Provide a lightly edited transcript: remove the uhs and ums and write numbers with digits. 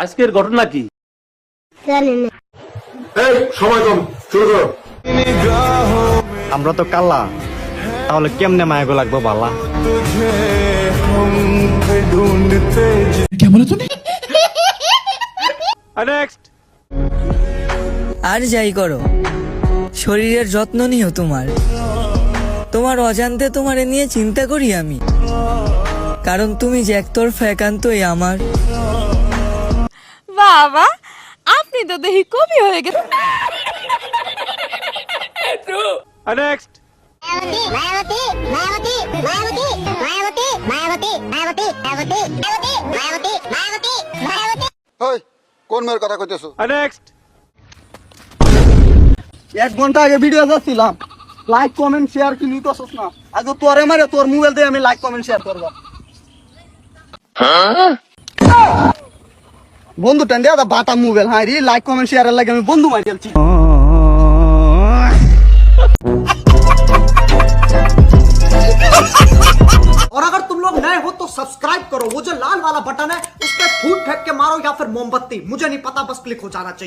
আজকের ঘটনা কি? এই সময় কম, শুরু করো। আমরা তো কাল্লা, তাহলে কেমনে মায়াগো লাগবো বালা? নেক্সট। আর যাই করো, শরীরের যত্ন নিও তোমার। তোমার অজান্তে তোমারে নিয়ে চিন্তা করি আমি, কারণ তুমি যে একতরফা একান্তই আমার। বাবা, আপনি তো দেখি কবি হয়ে গেছেন। নেক্সট। ওই কোন মেয়ের কথা কইতেছো? নেক্সট। 1 ঘন্টা আগে ভিডিও যাচ্ছিলাম, লাইক কমেন্ট শেয়ার কি নিতেছস না? আগে তোরে মারে তোর মোবাইল দিয়ে আমি লাইক কমেন্ট শেয়ার করব। বন্ধু টান্ডে দা বাটা মোবাইল, হ্যাঁ রে লাইক কমেন্ট শেয়ারের লাগে আমি বন্ধু মারি ফেলছি। और अगर तुम लोग नए हो तो सब्सक्राइब करो, वो जो लाल वाला बटन है उस पर फूट फेंक के मारो या फिर मोमबत्ती, मुझे नहीं पता, बस क्लिक हो जाना चाहिए।